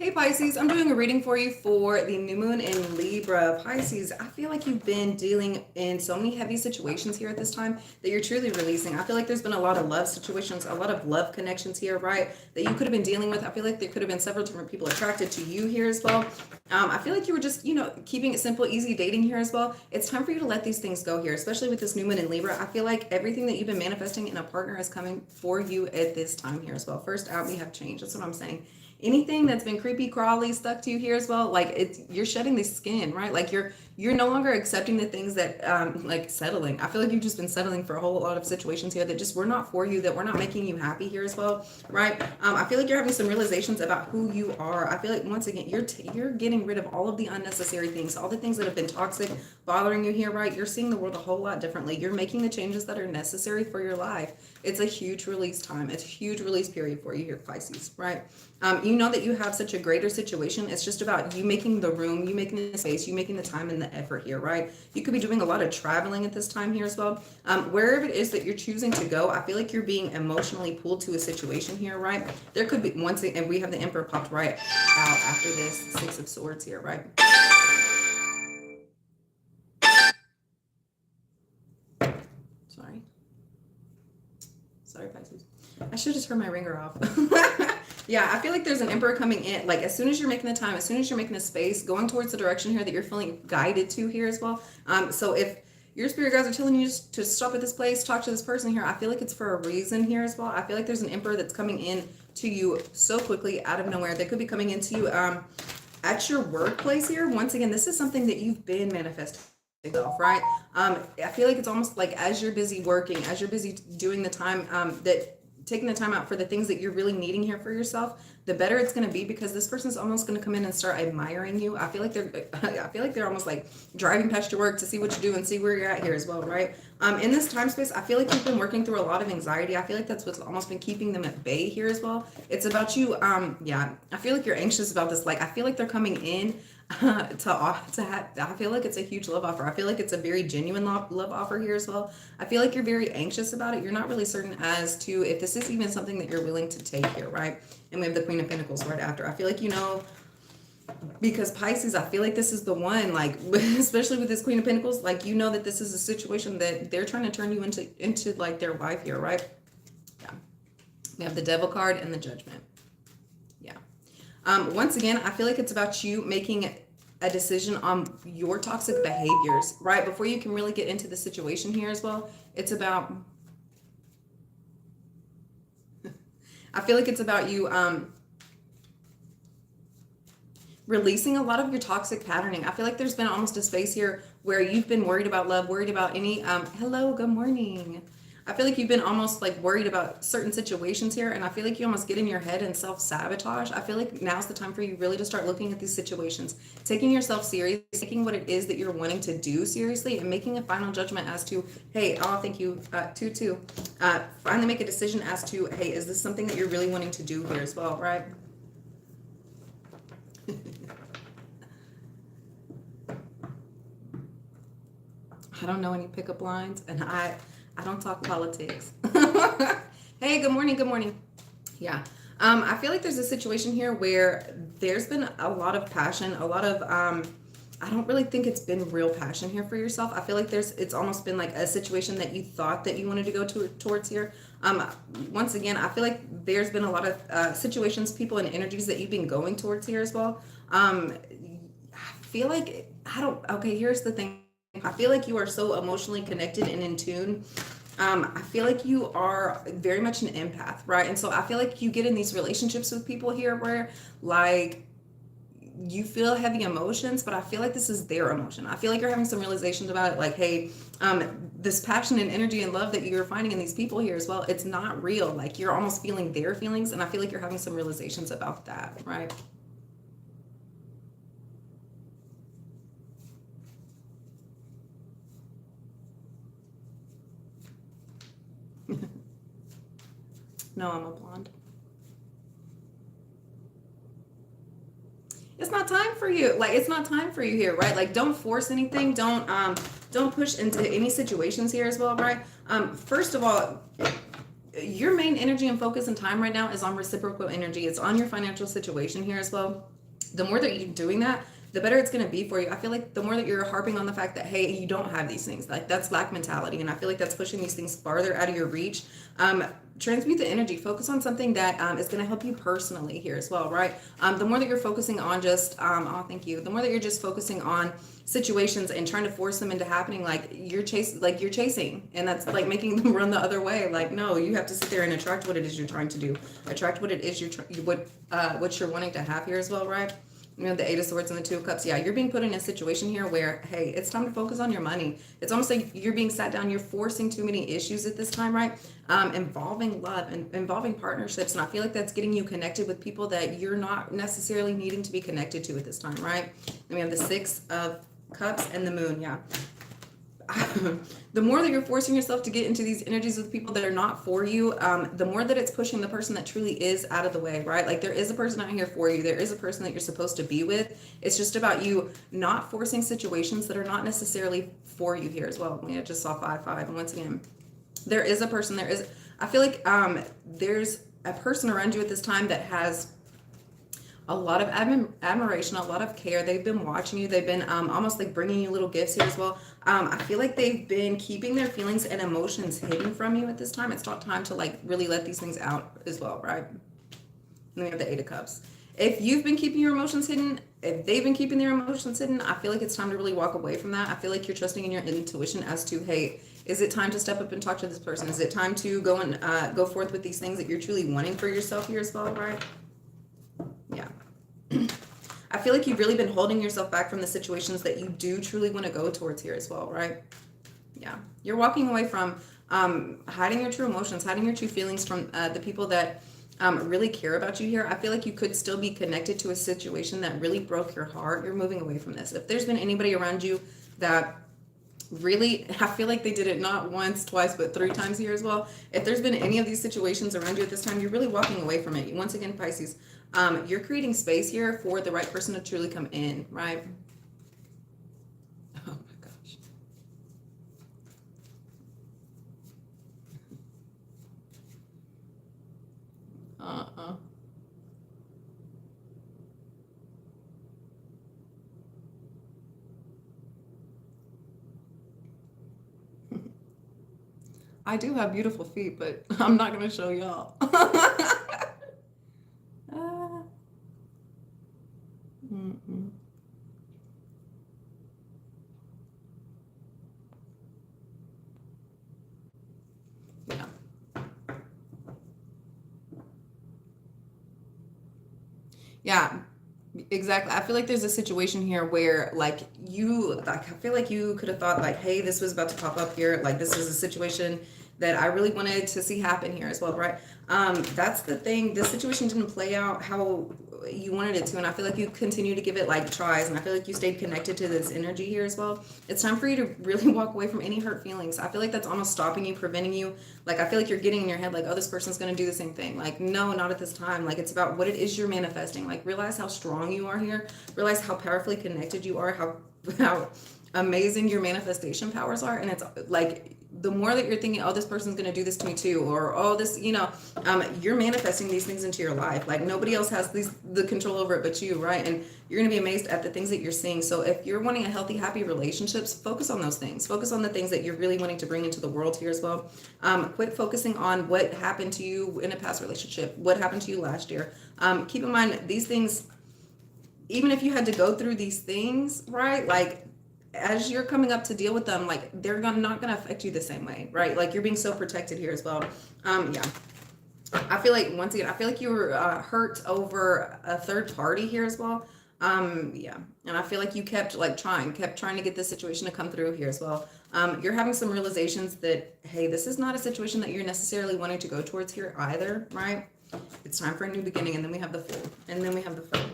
Hey Pisces, I'm doing a reading for you for the new moon in Libra. Pisces, I feel like you've been dealing in so many heavy situations here at this time that you're truly releasing. I feel like there's been a lot of love situations, a lot of love connections here, right? That you could have been dealing with. I feel like there could have been several different people attracted to you here as well. I feel like you were just, keeping it simple, easy dating here as well. It's time for you to let these things go here, especially with this new moon in Libra. I feel like everything that you've been manifesting in a partner is coming for you at this time here as well. First out, we have change. That's what I'm saying. Anything that's been creepy crawly stuck to you here as well, like you're shedding the skin, right? Like you're no longer accepting the things that like settling. I feel like you've just been settling for a whole lot of situations here that just were not for you, that were not making you happy here as well, right? I feel like you're having some realizations about who you are. I feel like once again you're getting rid of all of the unnecessary things, all the things that have been toxic, bothering you here, right? You're seeing the world a whole lot differently. You're making the changes that are necessary for your life. It's a huge release time. It's a huge release period for you here, Pisces, right? You know that you have such a greater situation. It's just about you making the room, you making the space, you making the time and the effort here, right? You could be doing a lot of traveling at this time here as well. Wherever it is that you're choosing to go, I feel like you're being emotionally pulled to a situation here, right? There could be, once again, and we have the Emperor popped right out after this Six of Swords here, right? Sorry, Pisces. I should have turned my ringer off. Yeah, I feel like there's an Emperor coming in. Like as soon as you're making the time, as soon as you're making the space, going towards the direction here that you're feeling guided to here as well. So if your spirit guides are telling you to stop at this place, talk to this person here, I feel like it's for a reason here as well. I feel like there's an Emperor that's coming in to you so quickly out of nowhere. They could be coming into you at your workplace here. Once again, this is something that you've been manifesting yourself, right? I feel like it's almost like as you're busy working, as you're busy doing the time that taking the time out for the things that you're really needing here for yourself, the better it's going to be, because this person's almost going to come in and start admiring you. I feel like they're almost like driving past your work to see what you do and see where you're at here as well, right? In this time space, I feel like you've been working through a lot of anxiety. I feel like that's what's almost been keeping them at bay here as well. It's about you. Yeah, I feel like you're anxious about this. Like I feel like they're coming in I feel like it's a huge love offer. I feel like it's a very genuine love offer here as well. I feel like you're very anxious about it. You're not really certain as to if this is even something that you're willing to take here, right? And we have the Queen of Pentacles right after. I feel like, because Pisces, I feel like this is the one, like, especially with this Queen of Pentacles, like, that this is a situation that they're trying to turn you into like their wife here, right? Yeah. We have the Devil card and the Judgment. Yeah. Once again, I feel like it's about you making a decision on your toxic behaviors, right? Before you can really get into the situation here as well. It's about, I feel like it's about you releasing a lot of your toxic patterning. I feel like there's been almost a space here where you've been worried about love, worried about any, hello, good morning. I feel like you've been almost like worried about certain situations here, and I feel like you almost get in your head and self-sabotage. I feel like now's the time for you really to start looking at these situations, taking yourself serious, taking what it is that you're wanting to do seriously, and making a final judgment as to, hey, oh, thank you, 2-2. Finally make a decision as to, hey, is this something that you're really wanting to do here as well, right? I don't know any pickup lines, and I don't talk politics. Hey, good morning, good morning. Yeah. I feel like there's a situation here where there's been a lot of passion, a lot of, I don't really think it's been real passion here for yourself. I feel like it's almost been like a situation that you thought that you wanted to go towards here. Once again, I feel like there's been a lot of situations, people, and energies that you've been going towards here as well. I feel like, okay, here's the thing. I feel like you are so emotionally connected and in tune. I feel like you are very much an empath, right? And so I feel like you get in these relationships with people here where like you feel heavy emotions, but I feel like this is their emotion. I feel like you're having some realizations about it, like, hey, this passion and energy and love that you're finding in these people here as well, it's not real. Like you're almost feeling their feelings, and I feel like you're having some realizations about that, right? No, I'm a blonde. It's not time for you. Like it's not time for you here, right? Like don't force anything. Don't push into any situations here as well, right? First of all, your main energy and focus and time right now is on reciprocal energy. It's on your financial situation here as well. The more that you're doing that, the better it's going to be for you. I feel like the more that you're harping on the fact that, hey, you don't have these things, like that's lack mentality. And I feel like that's pushing these things farther out of your reach. Transmute the energy, focus on something that is going to help you personally here as well, right? The more that you're focusing on just, oh, thank you. The more that you're just focusing on situations and trying to force them into happening, like you're chasing, and that's like making them run the other way. Like, no, you have to sit there and attract what it is you're trying to do, attract what it is what you're wanting to have here as well, right? You know, the Eight of Swords and the Two of Cups. Yeah, you're being put in a situation here where, hey, it's time to focus on your money. It's almost like you're being sat down. You're forcing too many issues at this time, right? Involving love and involving partnerships. And I feel like that's getting you connected with people that you're not necessarily needing to be connected to at this time, right? And we have the Six of Cups and the Moon. Yeah. The more that you're forcing yourself to get into these energies with people that are not for you, the more that it's pushing the person that truly is out of the way, right? Like there is a person out here for you. There is a person that you're supposed to be with. It's just about you not forcing situations that are not necessarily for you here as well. I just saw 5-5. And once again, I feel like there's a person around you at this time that has a lot of admiration, a lot of care. They've been watching you. They've been almost like bringing you little gifts here as well. I feel like they've been keeping their feelings and emotions hidden from you at this time. It's not time to like really let these things out as well, right? And then we have the Eight of Cups. If you've been keeping your emotions hidden, if they've been keeping their emotions hidden, I feel like it's time to really walk away from that. I feel like you're trusting in your intuition as to, hey, is it time to step up and talk to this person? Is it time to go and go forth with these things that you're truly wanting for yourself here as well, right? Yeah. I feel like you've really been holding yourself back from the situations that you do truly want to go towards here as well, right? Yeah. You're walking away from hiding your true emotions, hiding your true feelings from the people that really care about you here. I feel like you could still be connected to a situation that really broke your heart. You're moving away from this. If there's been anybody around you that really, I feel like they did it not once, twice, but 3 times here as well. If there's been any of these situations around you at this time, you're really walking away from it. Once again, Pisces, you're creating space here for the right person to truly come in, right? Oh my gosh. I do have beautiful feet, but I'm not going to show y'all. Yeah. Yeah, exactly. I feel like there's a situation here where I feel like you could have thought like, hey, this was about to pop up here. Like this is a situation that I really wanted to see happen here as well, right? That's the thing. This situation didn't play out how you wanted it to, and I feel like you continue to give it like tries, and I feel like you stayed connected to this energy here as well. It's time for you to really walk away from any hurt feelings. I feel like that's almost stopping you, preventing you. Like I feel like you're getting in your head like, oh, this person's going to do the same thing. Like, no, not at this time. Like it's about what it is you're manifesting. Like realize how strong you are here. Realize how powerfully connected you are. How amazing your manifestation powers are. And it's like the more that you're thinking, oh, this person's going to do this to me too, or oh, this, you're manifesting these things into your life. Like nobody else has the control over it but you, right? And you're going to be amazed at the things that you're seeing. So if you're wanting a healthy, happy relationships, focus on those things. Focus on the things that you're really wanting to bring into the world here as well. Quit focusing on what happened to you in a past relationship, what happened to you last year. Keep in mind these things, even if you had to go through these things, right? Like as you're coming up to deal with them, like they're not going to affect you the same way, right? Like you're being so protected here as well. Yeah. I feel like once again, I feel like you were hurt over a third party here as well. Yeah. And I feel like you kept trying to get this situation to come through here as well. You're having some realizations that, hey, this is not a situation that you're necessarily wanting to go towards here either, right? It's time for a new beginning. And then we have the Fool. And then we have the Fool.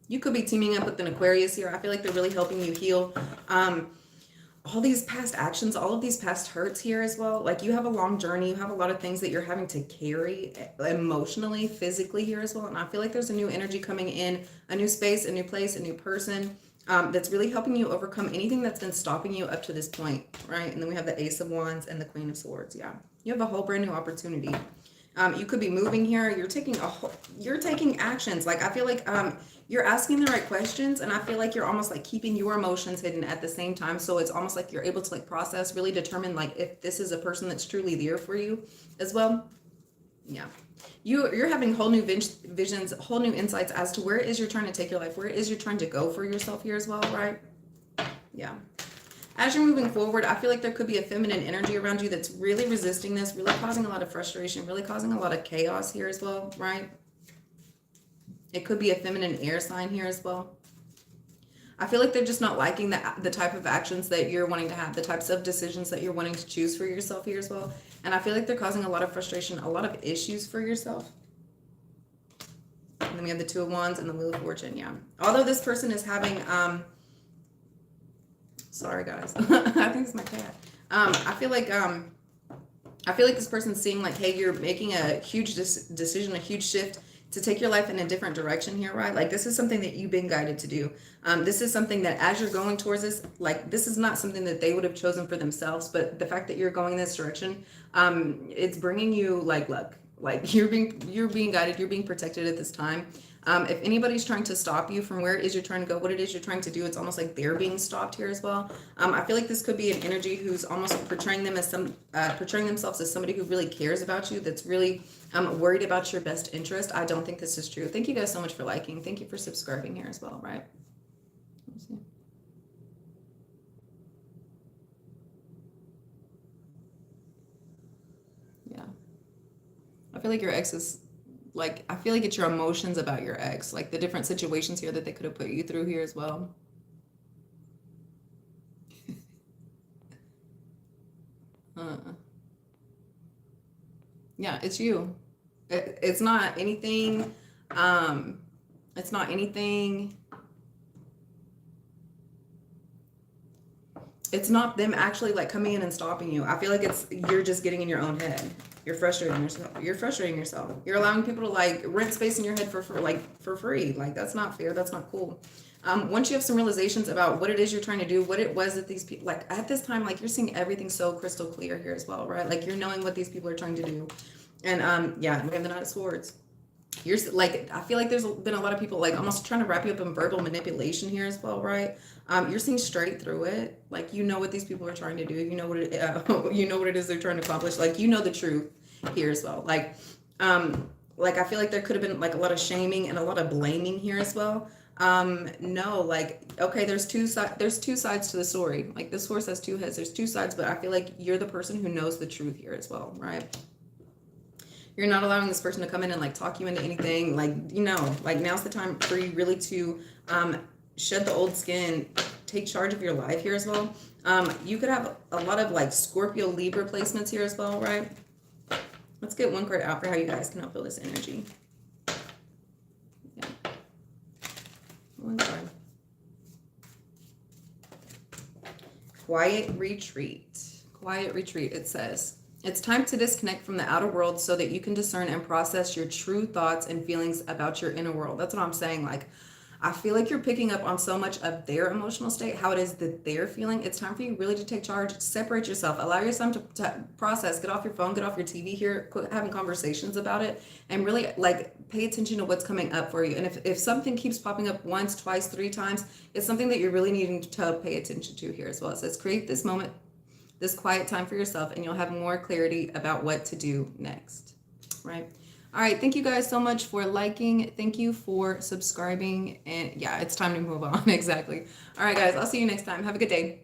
You could be teaming up with an Aquarius here. I feel like they're really helping you heal all these past actions, all of these past hurts here as well. Like you have a long journey. You have a lot of things that you're having to carry emotionally, physically here as well. And I feel like there's a new energy coming in, a new space, a new place, a new person. that's really helping you overcome anything that's been stopping you up to this point, right? And then we have the Ace of Wands and the Queen of Swords. Yeah, you have a whole brand new opportunity. You could be moving here. You're taking actions. Like, I feel like you're asking the right questions, and I feel like you're almost like keeping your emotions hidden at the same time. So it's almost like you're able to like process, really determine like if this is a person that's truly there for you as well. Yeah. You're having whole new visions, whole new insights as to where it is you're trying to take your life, where it is you're trying to go for yourself here as well, right? Yeah. As you're moving forward, I feel like there could be a feminine energy around you that's really resisting this, really causing a lot of frustration, really causing a lot of chaos here as well, right? It could be a feminine air sign here as well. I feel like they're just not liking the type of actions that you're wanting to have, the types of decisions that you're wanting to choose for yourself here as well. And I feel like they're causing a lot of frustration, a lot of issues for yourself. And then we have the Two of Wands and the Wheel of Fortune, yeah. Although this person is having, sorry guys, I think it's my cat. I feel like this person's seeing like, hey, you're making a huge decision, a huge shift to take your life in a different direction here, right? Like, this is something that you've been guided to do. This is something that as you're going towards this, like, this is not something that they would have chosen for themselves, but the fact that you're going in this direction, it's bringing you like luck. Like, you're being guided, you're being protected at this time. If anybody's trying to stop you from where it is you're trying to go, what it is you're trying to do, it's almost like they're being stopped here as well. I feel like this could be an energy who's almost portraying themselves as somebody who really cares about you, that's really worried about your best interest. I don't think this is true. Thank you guys so much for liking. Thank you for subscribing here as well, right? Let's see. Yeah. I feel like your ex is like, I feel like it's your emotions about your ex, like the different situations here that they could have put you through here as well. Yeah, it's you. It's not anything. It's not anything. It's not them actually like coming in and stopping you. I feel like you're just getting in your own head. You're frustrating yourself. You're allowing people to like rent space in your head for free. Like, that's not fair. That's not cool. Once you have some realizations about what it is you're trying to do, what it was that these people, like at this time, like you're seeing everything so crystal clear here as well, right? Like, you're knowing what these people are trying to do. And yeah, we have the Knight of Swords. You're like, I feel like there's been a lot of people like almost trying to wrap you up in verbal manipulation here as well, right? You're seeing straight through it. Like, you know what these people are trying to do. You know what you know what it is they're trying to accomplish. Like, you know the truth here as well. Like I feel like there could have been like a lot of shaming and a lot of blaming here as well. No, like, okay, there's two sides to the story. Like, this horse has two heads. There's two sides, but I feel like you're the person who knows the truth here as well, right? You're not allowing this person to come in and like talk you into anything. Like, you know, like, now's the time for you really to shed the old skin, take charge of your life here as well. You could have a lot of like Scorpio Libra placements here as well, right? Let's get one card out for how you guys can help feel this energy. Yeah. One card. Quiet retreat. Quiet retreat, it says. It's time to disconnect from the outer world so that you can discern and process your true thoughts and feelings about your inner world. That's what I'm saying. Like, I feel like you're picking up on so much of their emotional state, how it is that they're feeling. It's time for you really to take charge, separate yourself, allow yourself to process, get off your phone, get off your TV here, quit having conversations about it, and really like pay attention to what's coming up for you. And if something keeps popping up once, twice, three times, it's something that you're really needing to pay attention to here as well. It says create this moment, this quiet time for yourself, and you'll have more clarity about what to do next, right? All right, thank you guys so much for liking. Thank you for subscribing. And yeah, it's time to move on. Exactly. All right, guys, I'll see you next time. Have a good day.